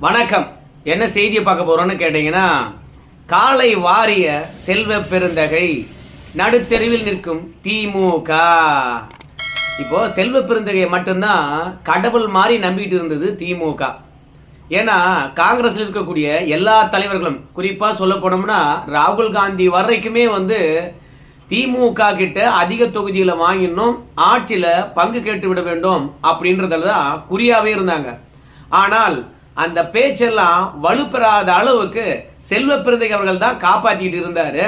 வணக்கம். என்ன செய்தியை பார்க்க போறோம்னு கேட்டீங்கன்னா, காலை வாரிய செல்வ பெருந்தகை நடுத்தெருவில் நிற்கும் திமுக. இப்போ செல்வ பெருந்தகையை மட்டும்தான் கடவுள் மாதிரி நம்பிட்டு இருந்தது திமுக. ஏன்னா காங்கிரஸ்ல இருக்கக்கூடிய எல்லா தலைவர்களும், குறிப்பா சொல்ல போனோம்னா ராகுல் காந்தி வரைக்குமே திமுக கிட்ட அதிக தொகுதிகளை வாங்கினோம், ஆட்சியில பங்கு கேட்டு விட வேண்டும் அப்படின்றதுல தான் குறியாவே இருந்தாங்க. ஆனால் அந்த பேச்செல்லாம் வலுப்பெறாத அளவுக்கு செல்வ பெருந்தகை அவர்கள் தான் காப்பாத்திட்டு இருந்தாரு.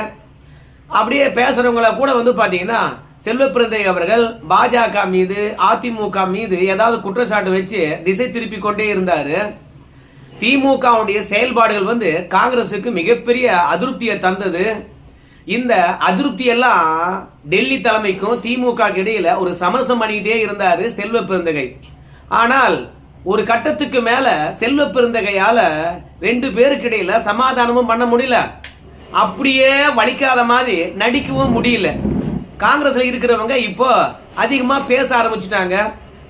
அப்படியே பேசுறவங்கள கூட பாத்தீங்கன்னா, செல்வ பெருந்தகை அவர்கள் பாஜக மீது அதிமுக மீது ஏதாவது குற்றச்சாட்டு வச்சு திசை திருப்பி கொண்டே இருந்தாரு. திமுகவுடைய செயல்பாடுகள் காங்கிரசுக்கு மிகப்பெரிய அதிருப்தியை தந்தது. இந்த அதிருப்தி எல்லாம் டெல்லி தலைமைக்கும் திமுக இடையில ஒரு சமரசம் பண்ணிக்கிட்டே இருந்தாரு செல்வ பெருந்தகை. ஆனால் ஒரு கட்டத்துக்கு மேல செல்வ பெருந்தகையால ரெண்டு பேருக்கு இடையில சமாதானமும் பண்ண முடியல, அப்படியே வலிக்காத மாதிரி நடிக்கவும் முடியல. காங்கிரஸ்ல இருக்கிறவங்க இப்போ அதிகமா பேச ஆரம்பிச்சுட்டாங்க.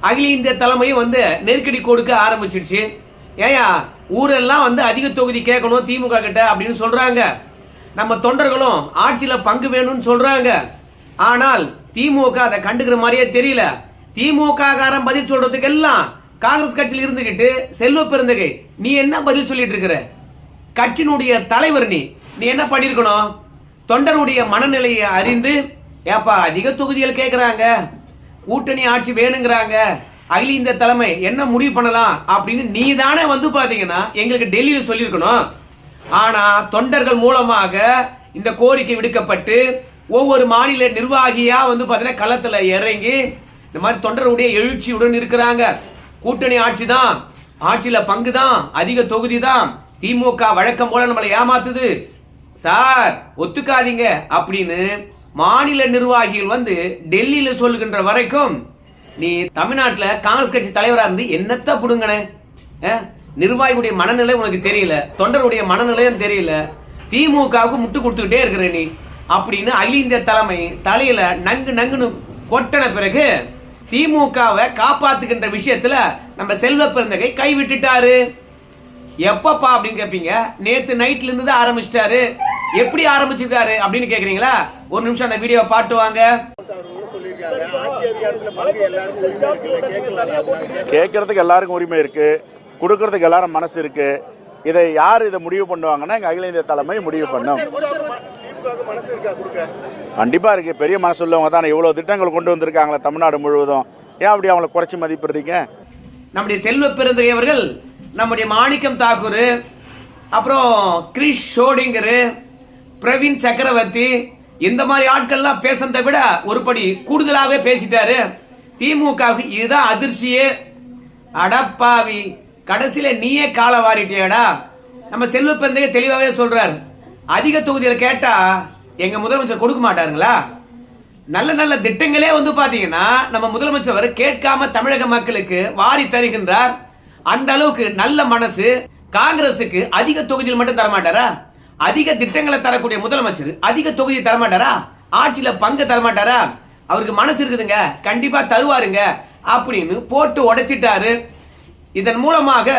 அகில இந்திய தலைமையும் நெருக்கடி கொடுக்க ஆரம்பிச்சிடுச்சு. ஏயா ஊரெல்லாம் அதிக தொகுதி கேட்கணும் திமுக கிட்ட அப்படின்னு சொல்றாங்க. நம்ம தொண்டர்களும் ஆட்சியில பங்கு வேணும்னு சொல்றாங்க. ஆனால் திமுக அதை கண்டுக்கிற மாதிரியே தெரியல. திமுக காரன் பதில் சொல்றதுக்கு எல்லாம் காங்கிரஸ் கட்சியில் இருந்துகிட்டு, செல்வ பெருந்தகை நீ என்ன பதில் சொல்லிட்டு இருக்கிற? கட்சியினுடைய தலைவர் நீ என்ன பண்ணிருக்கணும்? தொண்டருடைய மனநிலையை அறிந்து, ஏப்பா அதிக தொகுதிகள் கேட்கிறாங்க, கூட்டணி ஆட்சி வேணுங்கிறாங்க, அகில இந்த தலைமை என்ன முடிவு பண்ணலாம் அப்படின்னு நீ தானே பாத்தீங்கன்னா எங்களுக்கு டெல்லியில சொல்லியிருக்கணும். ஆனா தொண்டர்கள் மூலமாக இந்த கோரிக்கை விடுக்கப்பட்டு ஒவ்வொரு மாநில நிர்வாகியா பாத்தீங்கன்னா களத்துல இறங்கி இந்த மாதிரி தொண்டருடைய எழுச்சியுடன் இருக்கிறாங்க. கூட்டணி ஆட்சி தான், ஆட்சியில பங்கு தான், அதிக தொகுதி தான், திமுக வழக்கம் போல நம்மளை ஏமாத்துது சார், ஒத்துக்காதீங்க அப்படின்னு மாநில நிர்வாகிகள் டெல்லியில சொல்லுகின்ற வரைக்கும் நீ தமிழ்நாட்டில் காங்கிரஸ் கட்சி தலைவரா இருந்து என்னத்த புடுங்கனே? நிர்வாகிகளுடைய மனநிலை உனக்கு தெரியல, தொண்டருடைய மனநிலையும் தெரியல, திமுகவுக்கு முட்டு கொடுத்துக்கிட்டே இருக்கிற நீ அப்படின்னு அகில இந்திய தலைமை தலையில நங்கு நங்குன்னு கொட்டன பிறகு திமுகவை காப்பாத்துகின்ற விஷயத்துல நம்ம செல்வ பெருந்தகை கைவிட்டுட்டாரு. எப்பப்பா அப்படின்னு கேட்பீங்க. நேத்து நைட்ல இருந்து தான் ஆரம்பிச்சிட்டாரு. எப்படி ஆரம்பிச்சிருக்காரு அப்படின்னு கேக்குறீங்களா? ஒரு நிமிஷம் அந்த வீடியோ பாட்டு வாங்க. கேட்கறதுக்கு எல்லாருக்கும் உரிமை இருக்கு, கொடுக்கறதுக்கு எல்லாரும் மனசு இருக்கு. இதை யார் இதை முடிவு பண்ணுவாங்கன்னா எங்க அகில இந்திய தலைமை முடிவு பண்ணும். கண்டிப்பா இருக்கு, பெரிய மனசு உள்ளவங்க தான் இவ்வளவு திட்டங்கள் கொண்டு வந்திருக்காங்களே தமிழ்நாடு முழுவதும். ஏன் அப்படி அவங்களை குறைச்சி மதிப்பிடுறீங்க? நம்முடைய செல்வ பெருந்தகை அவர்கள், நம்முடைய மாணிக்கம் தாக்கூர், அப்புறம் கிரிஷ் ஷோடிங்கர், பிரவீன் சக்கரவர்த்தி, இந்த மாதிரி ஆட்கள்லாம் பேசுறதை விட ஒருபடி கூடுதலாகவே பேசிட்டாரு. திமுகவுக்கு இதுதான் அதிர்ச்சியே. அடப்பாவி, கடைசியில நீயே கால வாரிட்டியாடா. நம்ம செல்வ பெருந்தகை தெளிவாவே சொல்றாரு, அதிக தொகுதியில கேட்டா எங்க முதலமைச்சர் கொடுக்க மாட்டாருங்களா? நல்ல நல்ல திட்டங்களே பாத்தீங்கன்னா நம்ம முதலமைச்சர் கேட்காம தமிழக மக்களுக்கு வாரி தருகின்றார். அந்த அளவுக்கு நல்ல மனசு. காங்கிரசுக்கு அதிக தொகுதியில் மட்டும் தரமாட்டாரா? அதிக திட்டங்களை தரக்கூடிய முதலமைச்சர் அதிக தொகுதி தரமாட்டாரா? ஆட்சியில பங்கு தரமாட்டாரா? அவருக்கு மனசு இருக்குதுங்க, கண்டிப்பா தருவாருங்க அப்படின்னு போட்டு உடைச்சிட்டாரு. இதன் மூலமாக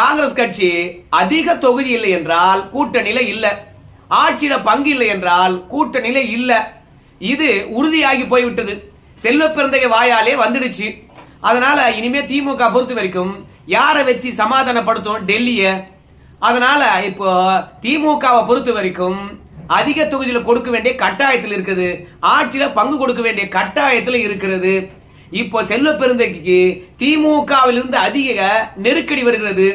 காங்கிரஸ் கட்சி அதிக தொகுதி இல்லை என்றால் கூட்டணியில இல்ல, ஆட்சியில பங்கு இல்லை என்றால் கூட்டணியில இல்ல. இது உறுதியாகி போய்விட்டது. செல்வ பெருந்தகை வாயாலே வந்துடுச்சு. அதனால இனிமே திமுக பொறுத்த வரைக்கும் யாரை வச்சு சமாதானப்படுத்தும்? டெல்லிய. அதனால இப்போ திமுகவை பொறுத்த வரைக்கும் அதிக தொகுதியில கொடுக்க வேண்டிய கட்டாயத்தில் இருக்குது, ஆட்சியில பங்கு கொடுக்க வேண்டிய கட்டாயத்தில் இருக்கிறது. இப்போ செல்வ பெருந்தகைக்கு திமுகவில் இருந்து அதிக நெருக்கடி வருகிறது.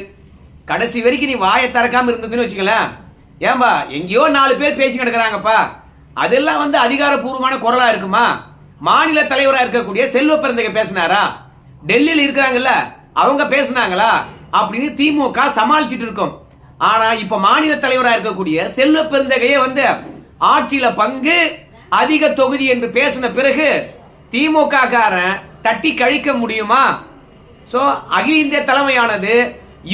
கடைசி வரைக்கும் நீ வாயை திறக்காம இருந்ததுன்னு வச்சுக்கலாம். ஏன்பா எங்கேயோ 4 பேர் பேசி கிடக்குறாங்கப்பா, அதெல்லாம் அதிகாரப்பூர்வமான குரலா இருக்குமா? மாநில தலைவராக இருக்கக்கூடிய செல்வ பெருந்தகை பேசினாரா? டெல்லியில் இருக்கிறாங்கல்ல அவங்க பேசினாங்களா அப்படின்னு திமுக சமாளிச்சுட்டு இருக்கும். ஆனா இப்ப மாநில தலைவராக இருக்கக்கூடிய செல்வ பெருந்தகையே ஆட்சியில பங்கு அதிக தொகுதி என்று பேசின பிறகு திமுக காரன் தட்டி கழிக்க முடியுமா? சோ அகில இந்திய தலைமையானது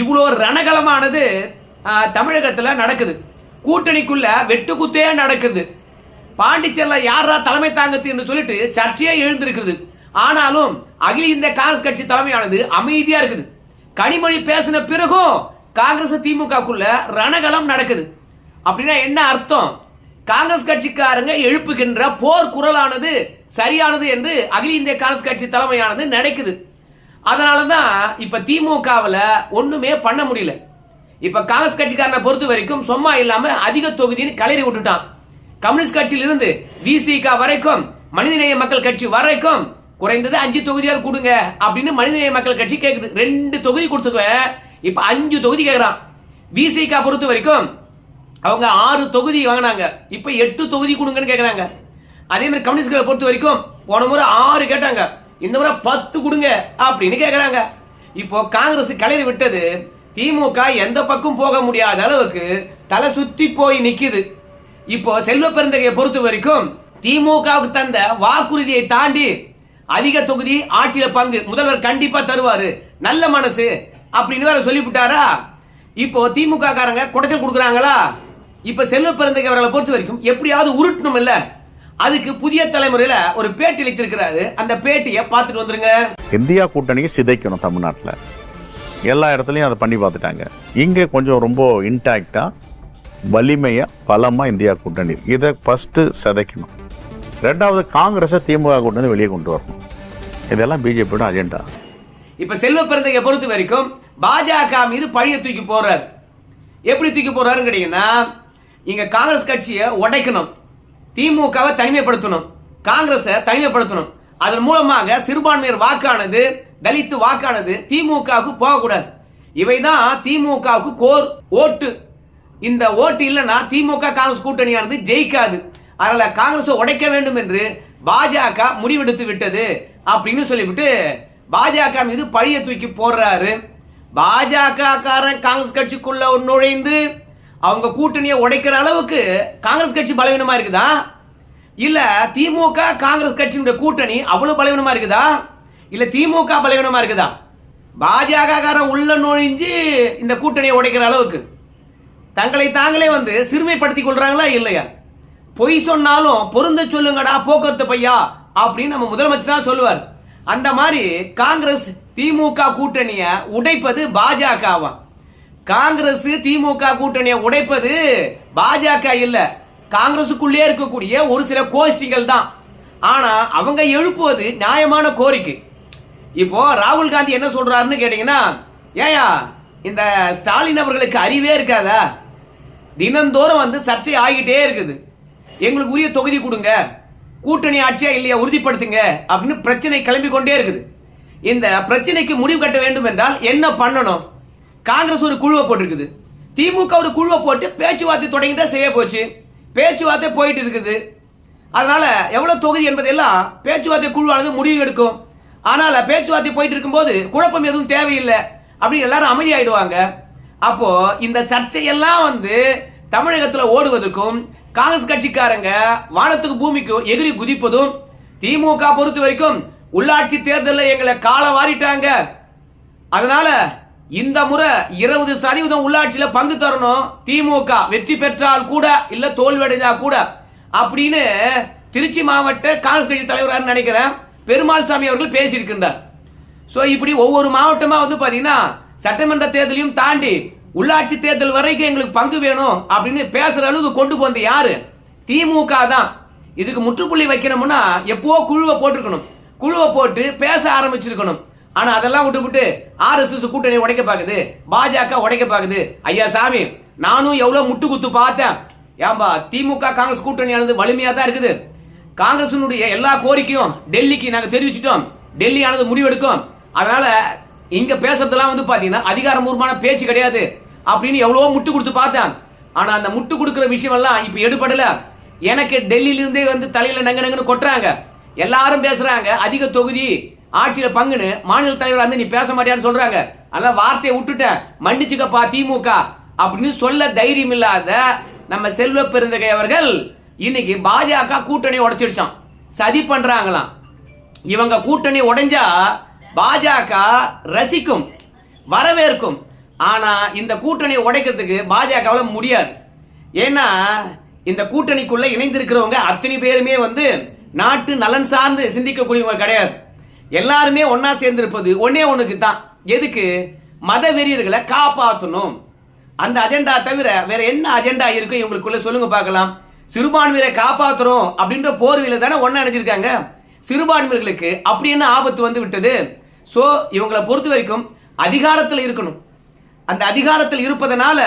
இவ்வளவு ரணகலமானது தமிழகத்துல நடக்குது. கூட்டணிக்குள்ள வெட்டுக்குத்தே நடக்குது. பாண்டிச்சேரியில் யாரா தலைமை தாங்கத்து என்று சொல்லிட்டு சர்ச்சையே எழுந்திருக்கிறது. ஆனாலும் அகில இந்திய காங்கிரஸ் கட்சி தலைமையானது அமைதியா இருக்குது. கனிமொழி பேசின பிறகும் காங்கிரஸ் திமுகக்குள்ள ரணகலம் நடக்குது. அப்படின்னா என்ன அர்த்தம்? காங்கிரஸ் கட்சிக்காரங்க எழுப்புகின்ற போர் குரலானது சரியானது என்று அகில இந்திய காங்கிரஸ் கட்சி தலைமையானது நடக்குது. அதனாலதான் இப்ப திமுகவில் ஒண்ணுமே பண்ண முடியல. இப்ப காங்கிரஸ் கட்சிக்காரனை பொறுத்த வரைக்கும் சும்மா இல்லாம அதிக தொகுதின்னு கலறி விட்டுட்டான். கம்யூனிஸ்ட் கட்சியில இருந்து விசிக வரைக்கும், மனிதநேய மக்கள் கட்சி வரைக்கும் குறைந்தது 5 தொகுதியாவது கொடுங்க அப்படின்னு மனிதநேய மக்கள் கட்சி கேக்குது. 2 தொகுதி கொடுத்துக்குவேன், இப்ப 5 தொகுதி கேட்கறான். விசிக பொறுத்த வரைக்கும் அவங்க 6 தொகுதி வாங்கினாங்க, இப்ப 8 தொகுதி கொடுங்கன்னு கேட்கறாங்க. அதே மாதிரி கம்யூனிஸ்ட்களை பொறுத்த வரைக்கும் போன முறை 6 கேட்டாங்க, இந்த முறை 10 கொடுங்க அப்படின்னு கேட்கறாங்க. இப்போ காங்கிரஸ் கலறி விட்டது. திமுக எந்த பக்கம் போக முடியாத அளவுக்கு தலை சுத்தி போய் நிக்குது. இப்போ செல்வ பெருந்தகையை பொறுத்த வரைக்கும் திமுகவுக்கு தந்த வாக்குறுதியை தாண்டி அதிக தொகுதி ஆட்சியில பங்கு முதல்வர் கண்டிப்பா தருவாரு, நல்ல மனசு அப்படின்னு வேற சொல்லிவிட்டாரா. இப்போ திமுக காரங்க குடைச்சல் கொடுக்குறாங்களா? இப்ப செல்வ பெருந்தகை அவர்களை பொறுத்த வரைக்கும் எப்படியாவது உருட்டணும் இல்ல, அதுக்கு புதிய தலைமுறையில ஒரு பேட்டி அளித்திருக்கிறாரு. அந்த பேட்டியை பார்த்துட்டு வந்துருங்க. இந்தியா கூட்டணியை சிதைக்கணும், தமிழ்நாட்டில் எல்லா இடத்துலையும் அதை பண்ணி பார்த்துட்டாங்க. இங்கே கொஞ்சம் ரொம்ப இன்டாக்டா வலிமையா பலமா இந்தியா கூட்டணி, இதை ஃபர்ஸ்ட் சிதைக்கணும். ரெண்டாவது காங்கிரஸை திமுக கூட்டணி வெளியே கொண்டு வரணும். இதெல்லாம் பிஜேபியோட அஜெண்டா. இப்ப செல்வ பெருந்தகையை பொறுத்த வரைக்கும் பாஜக மீது பழிய தூக்கி போறாரு. எப்படி தூக்கி போறாருன்னு கேட்டீங்கன்னா, இங்க காங்கிரஸ் கட்சியை உடைக்கணும், திமுகவை தனிமைப்படுத்தணும், காங்கிரஸை தனிமைப்படுத்தணும். அதன் மூலமாக சிறுபான்மையர் வாக்கானது, தலித்து வாக்கானது திமுகவுக்கு போகக்கூடாது. இவைதான் திமுகவுக்கு கோர் ஓட்டு. இந்த ஓட்டு இல்லைன்னா திமுக காங்கிரஸ் கூட்டணியானது ஜெயிக்காது. அதனால காங்கிரஸை உடைக்க வேண்டும் என்று பாஜக முடிவெடுத்து விட்டது அப்படின்னு சொல்லிவிட்டு பாஜக மீது பழிய தூக்கி போடுறாரு. பாஜக காரன் காங்கிரஸ் கட்சிக்குள்ள நுழைந்து அவங்க கூட்டணியை உடைக்கிற அளவுக்கு காங்கிரஸ் கட்சி பலவீனமா இருக்குதா, இல்ல திமுக காங்கிரஸ் கட்சியினுடைய கூட்டணி அவ்வளவு பலவீனமா இருக்குதா, இல்ல திமுக பலவீனமா இருக்குதா? பாஜக காரன் உள்ள நுழைஞ்சு இந்த கூட்டணியை உடைக்கிற அளவுக்கு தங்களை தாங்களே சிறுமைப்படுத்திக் கொள்றாங்களா இல்லையா? பொய் சொன்னாலும் பொருந்த சொல்லுங்கடா போக்குவரத்து பையா அப்படின்னு நம்ம முதலமைச்சர் தான் சொல்லுவார். அந்த மாதிரி காங்கிரஸ் திமுக கூட்டணியை உடைப்பது பாஜகவா? காங்கிரஸ் திமுக கூட்டணியை உடைப்பது பாஜக இல்ல, காங்கிரசுக்குள்ளே இருக்கக்கூடிய ஒரு சில கோஷ்டிகள் தான். ஆனா அவங்க எழுப்புவது நியாயமான கோரிக்கை. இப்போ ராகுல் காந்தி என்ன சொல்றாருன்னு கேட்டீங்கன்னா, ஏயா இந்த ஸ்டாலின் அவர்களுக்கு அறிவே இருக்காதா? தினந்தோறும் சர்ச்சை ஆகிட்டே இருக்குது, எங்களுக்கு உரிய தொகுதி கொடுங்க, கூட்டணி ஆட்சியா இல்லையா உறுதிப்படுத்துங்க அப்படின்னு பிரச்சனை கிளம்பி கொண்டே இருக்குது. இந்த பிரச்சனைக்கு முடிவு கட்ட வேண்டும் என்றால் என்ன பண்ணணும்? காங்கிரஸ் ஒரு குழுவை போட்டிருக்குது, திமுக ஒரு குழுவை போட்டு பேச்சுவார்த்தை தொடங்கிட்டா செய்ய போச்சு. பேச்சுவார்த்தை போயிட்டு இருக்குது. அதனால எவ்வளவு தொகுதி என்பதெல்லாம் பேச்சுவார்த்தை குழுவானது முடிவு எடுக்கும். ஆனால் பேச்சுவார்த்தை போயிட்டு இருக்கும்போது குழப்பம் எதுவும் தேவையில்லை அப்படின்னு எல்லாரும் அமைதியாயிடுவாங்க. அப்போ இந்த சர்ச்சையெல்லாம் தமிழகத்தில் ஓடுவதற்கும் காங்கிரஸ் கட்சிக்காரங்க வானத்துக்கு பூமிக்கும் எதிரி குதிப்பதும், திமுக பொறுத்த வரைக்கும் உள்ளாட்சி தேர்தலில் எங்களை கால வாரிட்டாங்க, அதனால இந்த முறை 20% உள்ளாட்சியில பங்கு தரணும், திமுக வெற்றி பெற்றால் கூட இல்ல தோல்வியடைந்தா கூட அப்படின்னு திருச்சி மாவட்ட காங்கிரஸ் கட்சி தலைவராக நினைக்கிறேன் பெருமாள் சாமி அவர்கள் பேசியிருக்கின்றார். சோ இப்படி ஒவ்வொரு மாவட்டமா பாத்தீங்கன்னா சட்டமன்ற தேர்தலையும் தாண்டி உள்ளாட்சி தேர்தல் வரைக்கும் எங்களுக்கு பங்கு வேணும் அப்படின்னு பேசுற அளவுக்கு கொண்டு போந்த யாரு? திமுக தான். இதுக்கு முற்றுப்புள்ளி வைக்கணும்னா எப்போ குழுவை போட்டிருக்கணும், குழுவை போட்டு பேச ஆரம்பிச்சிருக்கணும். ஆனா அதெல்லாம் விட்டுவிட்டு ஆர்எஸ்எஸ் கூட்டணி உடைக்க பாக்குது, பாஜக உடைக்க பாக்குது. ஐயா சாமி, நானும் எவ்வளவு முட்டு குத்து பார்த்தேன். ஏன்பா திமுக காங்கிரஸ் கூட்டணியானது வலிமையா தான் இருக்குது. காங்கிரசினுடைய எல்லா கோரிக்கையும் டெல்லிக்கு நாங்க தெரிவிச்சிட்டோம், டெல்லி ஆனது முடிவெடுக்கும். அதனால இங்க பேசுறதெல்லாம் பாத்தீங்கன்னா அதிகாரபூர்வமான பேச்சு கிடையாது அப்படின்னு எவ்வளவோ முட்டு கொடுத்து பார்த்தேன். ஆனா அந்த முட்டு கொடுக்கிற விஷயம் எல்லாம் இப்ப எடுபடல. எனக்கு டெல்லியில இருந்தே தலையில நங்க நங்கன்னு கொட்டுறாங்க, எல்லாரும் பேசுறாங்க அதிக தொகுதி ஆட்சியில பங்குன்னு. மாநில தலைவர் நீ பேச மாட்டியான்னு சொல்றாங்க. அதனால வார்த்தையை விட்டுட்டேன், மன்னிச்சுக்கப்பா திமுக அப்படின்னு சொல்ல தைரியம் இல்லாத நம்ம செல்வ பெருந்தகை அவர்கள் இன்னைக்கு பாஜக கூட்டணி உடைச்சிடுச்சான், சதி பண்றாங்களாம். இவங்க கூட்டணி உடைஞ்சா பாஜக ரசிக்கும், வரவேற்கும். ஆனா இந்த கூட்டணி உடைக்கிறதுக்கு பாஜக முடியாது. ஏன்னா இந்த கூட்டணிக்குள்ள இணைந்திருக்கிறவங்க அத்தனை பேருமே நாட்டு நலன் சார்ந்து சிந்திக்கக்கூடியவங்க கிடையாது. எல்லாருமே ஒன்னா சேர்ந்து இருப்பது ஒன்னே ஒண்ணுக்கு தான். எதுக்கு? மத வெறியர்களை காப்பாற்றணும். அந்த அஜெண்டா தவிர வேற என்ன அஜெண்டா இருக்கும் இவங்களுக்குள்ள சொல்லுங்க பார்க்கலாம். சிறுபான்மையை காப்பாற்றுறோம் அப்படின்ற போர்வையில தானே ஒன்னா நினைச்சிருக்காங்க. சிறுபான்மையர்களுக்கு அப்படி என்ன ஆபத்து வந்து விட்டது? சோ இவங்களை பொறுத்த வரைக்கும் அதிகாரத்தில் இருக்கணும். அந்த அதிகாரத்தில் இருப்பதனால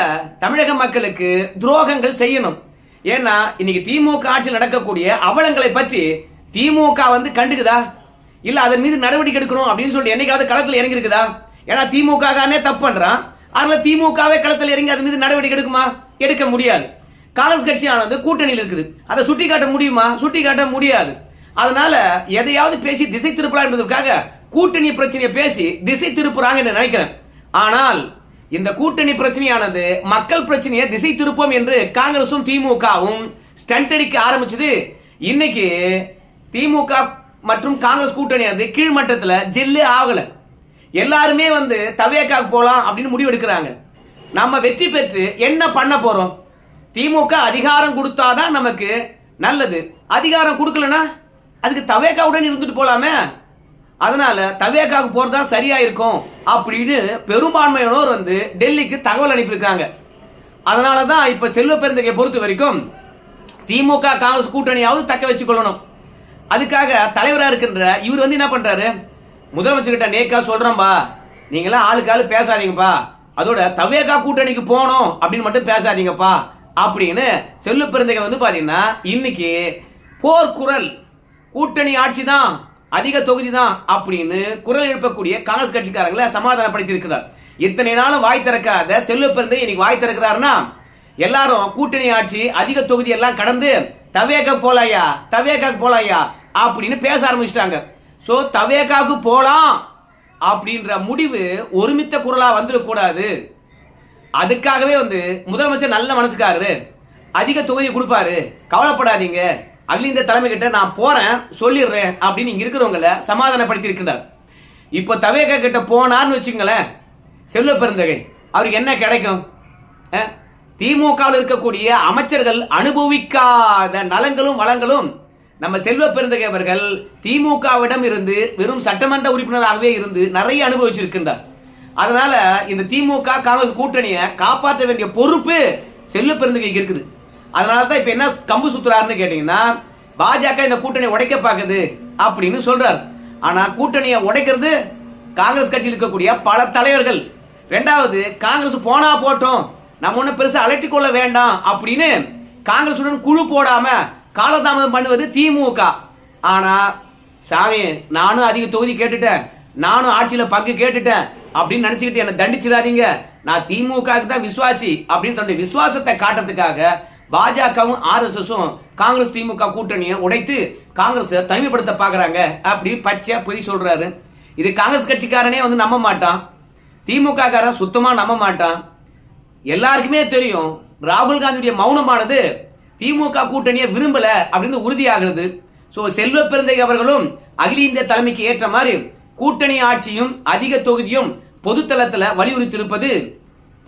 தமிழக மக்களுக்கு துரோகங்கள் செய்யணும். ஏன்னா இன்னைக்கு திமுக ஆட்சியில் நடக்கக்கூடிய அவலங்களை பற்றி திமுக வந்து கண்டுக்குதா? இல்ல அதன் மீது நடவடிக்கை எடுக்கணும் அப்படின்னு சொல்லிட்டு என்னைக்காவது களத்தில் இறங்கி இருக்குதா? ஏன்னா திமுக தப்பு பண்றான், அதனால திமுகவே களத்தில் இறங்கி அதன் மீது நடவடிக்கை எடுக்குமா? எடுக்க முடியாது. காங்கிரஸ் கட்சியானது கூட்டணியில் இருக்குது, அதை சுட்டி காட்ட முடியுமா? சுட்டி காட்ட முடியாது. அதனால எதையாவது பேசி திசை திருப்பலாம் என்பதற்காக கூட்டணி பிரச்சனையை பேசி திசை திருப்புறாங்க என்று நினைக்கிறேன். ஆனால் இந்த கூட்டணி பிரச்சனையானது மக்கள் பிரச்சனையை திசை திருப்போம் என்று காங்கிரசும் திமுகவும் ஸ்டண்ட் அடிக்க ஆரம்பிச்சது. இன்னைக்கு திமுக மற்றும் காங்கிரஸ் கூட்டணியானது கீழ்மட்டத்தில் ஜெல்லு ஆகல. எல்லாருமே வந்து தவேக்காக போலாம் அப்படின்னு முடிவு எடுக்கிறாங்க. நம்ம வெற்றி பெற்று என்ன பண்ண போறோம்? திமுக அதிகாரம் கொடுத்தாதான் நமக்கு நல்லது, அதிகாரம் கொடுக்கலனா அதுக்கு தவேக்காவுடன் இருந்துட்டு போலாமே. அதனால தவேக்காக போறதா சரியா இருக்கும் அப்படின்னு பெரும்பான்மையானோர் வந்து டெல்லிக்கு தகவல் அனுப்பியிருக்காங்க. அதனாலதான் இப்ப செல்வ பெருந்தகையை பொறுத்த வரைக்கும் திமுக காங்கிரஸ் கூட்டணியாவது தக்க வச்சுக்கொள்ளணும். அதுக்காக தலைவரா இருக்கின்ற இவர் வந்து என்ன பண்றாரு, முதலமைச்சர்கிட்ட நேக்கா சொல்றோம்பா, நீங்களாம் ஆளுக்கு ஆளு பேசாதீங்கப்பா, அதோட தவேகா கூட்டணிக்கு போனோம் அப்படின்னு மட்டும் பேசாதீங்கப்பா அப்படின்னு செல்வ பெருந்தகை வந்து பாத்தீங்கன்னா இன்னைக்கு போர்க்குரல், கூட்டணி ஆட்சி தான், அதிக தொகுதி தான் அப்படின்னு குரல் எழுப்பக்கூடிய காங்கிரஸ் கட்சிக்காரங்களை சமாதானப்படுத்தி இருக்கிறார். இத்தனை நாளும் வாய் திறக்காத செல்வ பெருந்தகை இன்னைக்கு வாய் திறக்கிறாருன்னா எல்லாரும் கூட்டணி ஆட்சி அதிக தொகுதி எல்லாம் கடந்து தவேகா போலாயா, தவேகா போலாயா அப்படின்னு பேச ஆரம்பிச்சிட்டாங்க. சோ தவேகாக்கு போலாம் அப்படின்ற முடிவு ஒருமித்த குரலா வந்துடக்கூடாது. அதுக்காகவே வந்து முதலமைச்சர் நல்ல மனசுக்காரரு, அதிக தொகுதியை கொடுப்பாரு, கவலைப்படாதீங்க, அகில இந்த தலைமை கிட்ட நான் போறேன் சொல்லிடுறேன் அப்படின்னு இங்க இருக்கிறவங்களை சமாதானப்படுத்தி இருக்கிறார். இப்போ தவேகா கிட்ட போனார்னு வச்சுங்களேன் செல்வ பெருந்தகை, அவருக்கு என்ன கிடைக்கும்? திமுகவில் இருக்கக்கூடிய அமைச்சர்கள் அனுபவிக்காத நலங்களும் வளங்களும் நம்ம செல்வ பெருந்தகை அவர்கள் திமுகவிடம் இருந்து வெறும் சட்டமன்ற உறுப்பினராகவே இருந்து நிறைய அனுபவிச்சிருக்கின்றார். அதனால இந்த திமுக காங்கிரஸ் கூட்டணியை காப்பாற்ற வேண்டிய பொறுப்பு செல்வ பெருந்தகைக்கு இருக்குது. அதனால தான் இப்ப என்ன கம்பு சுத்துறாருன்னு கேட்டீங்கன்னா, பாஜக இந்த கூட்டணியை உடைக்க பார்க்குது அப்படின்னு சொல்றாரு. ஆனா கூட்டணியை உடைக்கிறது காங்கிரஸ் கட்சியில் இருக்கக்கூடிய பல தலைவர்கள். ரெண்டாவது, காங்கிரஸ் போனா போட்டோம், நம்ம ஒன்னும் பெருசா அலட்டிக் கொள்ள வேண்டாம் அப்படின்னு காங்கிரசுடன் குழு போடாம காலதாமதம் பண்ணுவது திமுக. ஆனா சாமி, நானும் அதிக தொகுதி கேட்டுட்டேன், நானும் ஆட்சியில பங்கு கேட்டுட்டேன் அப்படின்னு நினைச்சுக்கிட்டு என்ன தண்டிச்சிடாதீங்க, நான் திமுக தான் விசுவாசி அப்படின்னு தன்னுடைய விசுவாசத்தை காட்டுறதுக்காக பாஜகவும் ஆர்எஸ்எஸும் காங்கிரஸ் திமுக கூட்டணியை உடைத்து காங்கிரஸ் தனிமைப்படுத்த பாக்குறாங்க அப்படி பச்சையா பொய் சொல்றாரு. இது காங்கிரஸ் கட்சிக்காரனே வந்து நம்ப மாட்டான், திமுக காரன் சுத்தமா நம்ப மாட்டான். எல்லாருக்குமே தெரியும் ராகுல் காந்தியுடைய மௌனமானது திமுக கூட்டணியை விரும்பல அப்படின்னு உறுதியாகிறது. சோ செல்வ பெருந்தகை அவர்களும் அகில இந்திய தலைமைக்கு ஏற்ற மாதிரி கூட்டணி ஆட்சியும் அதிக தொகுதியும் பொதுத்தளத்துல வலியுறுத்தி இருப்பது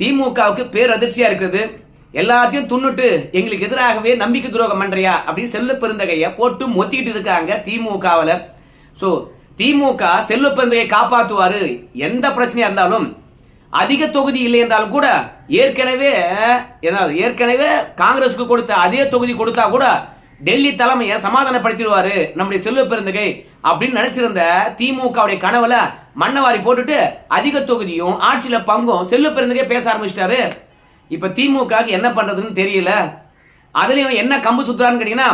திமுகவுக்கு பேரதிர்ச்சியா இருக்கிறது. எல்லாத்தையும் துண்ணுட்டு எங்களுக்கு எதிராகவே நம்பிக்கை துரோகம் பண்றியா அப்படின்னு செல்வ பெருந்தகைய போட்டு மொத்திக்கிட்டு இருக்காங்க திமுகவில். சோ திமுக செல்வ பெருந்தகையை காப்பாற்றுவாரு, எந்த பிரச்சனையா இருந்தாலும். அதிக தொகுதி இல்லை என்றாலும் கூட ஏற்கனவே காங்கிரசுக்கு கொடுத்த அதே தொகுதி கொடுத்தா கூட டெல்லி தலைமையை சமாதானப்படுத்திடுவாரு நம்முடைய செல்வ பெருந்தகை அப்படின்னு நினைச்சிருந்த திமுகவுடைய கனவுல மண்ணவாரி போட்டுட்டு அதிக தொகுதியும் ஆட்சியில பங்கும் செல்வ பெருந்தகை பேச ஆரம்பிச்சிட்டாரு. இப்ப திமுக என்ன பண்றதுன்னு தெரியல. அதுலயும் என்ன கம்பு சுத்துறான்னு கேட்டீங்கன்னா,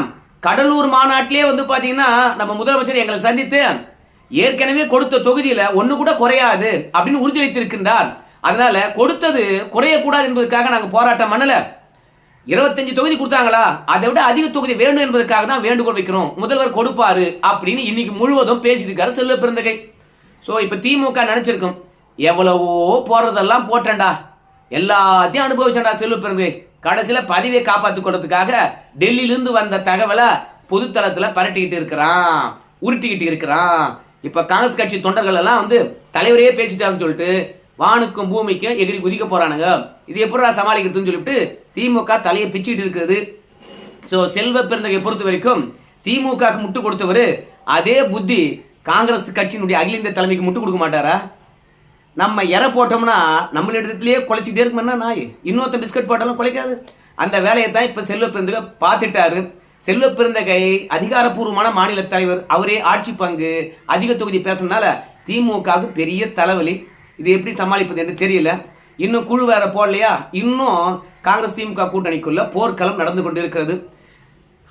கடலூர் மாநாட்டிலே வந்து பாத்தீங்கன்னா நம்ம முதலமைச்சர் எங்களை சந்தித்து ஏற்கனவே கொடுத்த தொகுதியில ஒண்ணு கூட குறையாது அப்படின்னு உறுதியளித்திருக்கின்றார். அதனால கொடுத்தது குறையக்கூடாது என்பதற்காக நாங்க போராட்டம் பண்ணல. 25 தொகுதி கொடுத்தாங்களா, அதை விட அதிக தொகுதி வேண்டும் என்பதற்காக தான் வேண்டுகோள் வைக்கிறோம், முதல்வர் கொடுப்பாரு அப்படின்னு இன்னைக்கு முழுவதும் பேசிட்டு இருக்காரு செல்வ பெருந்தகை. சோ இப்ப திமுக நினைச்சிருக்கும், எவ்வளவோ போறதெல்லாம் போட்டேன்டா, எல்லாத்தையும் அனுபவிச்சேன்டா செல்வ பெருந்தகை, கடைசியில பதவியை காப்பாற்றிக் கொள்றதுக்காக டெல்லியிலிருந்து வந்த தகவலை பொதுத்தளத்துல பரட்டிக்கிட்டு இருக்கிறான், உருட்டிக்கிட்டு இருக்கிறான். இப்ப காங்கிரஸ் கட்சி தொண்டர்கள் எல்லாம் வந்து தலைவரையே பேசிட்டாருன்னு சொல்லிட்டு வானுக்கும் பூமிக்கும் எதிரி குதிக்க போறானுங்க. இது எப்படி சமாளிக்கிறதுன்னு சொல்லிட்டு திமுக தலையை பிச்சுட்டு இருக்கிறது. சோ செல்வ பெருந்தகை பொறுத்த வரைக்கும் திமுக முட்டு கொடுத்தவர் அதே புத்தி காங்கிரஸ் கட்சியினுடைய அகில இந்திய தலைமைக்கு முட்டு கொடுக்க மாட்டாரா? நம்ம இறை போட்டோம்னா நம்ம இடத்துலயே குலைச்சிக்கிட்டே இருக்குமா நாய், இன்னொருத்த பிஸ்கட் போட்டாலும் குலைக்காது. அந்த வேலையை தான் இப்ப செல்வ பெருந்தகை பார்த்துட்டாரு. செல்வ பெருந்தகை அதிகாரப்பூர்வமான மாநில தலைவர், அவரே ஆட்சி பங்கு அதிக தொகுதி பேசுறதுனால திமுகவுக்கு பெரிய தலைவலி. இது எப்படி சமாளிப்பது என்று தெரியல. இன்னும் குழு வேற போடலையா, இன்னும் காங்கிரஸ் திமுக கூட்டணிக்குள்ள போர்க்களம் நடந்து கொண்டு இருக்கிறது.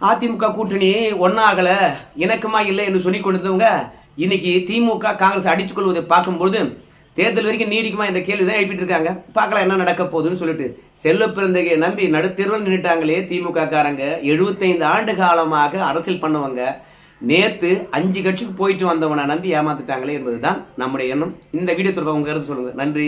அதிமுக கூட்டணி ஒன்னாகல, இணக்கமா இல்லை என்று சொல்லி கொண்டிருந்தவங்க இன்னைக்கு திமுக காங்கிரஸ் அடித்துக் கொள்வதை பார்க்கும்போது தேர்தல் வரைக்கும் நீடிக்குமா என்ற கேள்விதான் எழுப்பிட்டு இருக்காங்க. பார்க்கலாம் என்ன நடக்க போகுதுன்னு சொல்லிட்டு. செல்வ பெருந்தகையை நம்பி நடுத்தெருவில் நின்றுட்டாங்களே திமுக காரங்க. 75 ஆண்டு காலமாக அரசியல் பண்ணவங்க நேத்து 5 கட்சிக்கு போயிட்டு வந்தவனை நம்பி ஏமாத்துட்டாங்களே என்பதுதான் நம்முடைய எண்ணம். இந்த வீடியோ தொடர்பாக உங்க கருத்து சொல்லுங்க. நன்றி.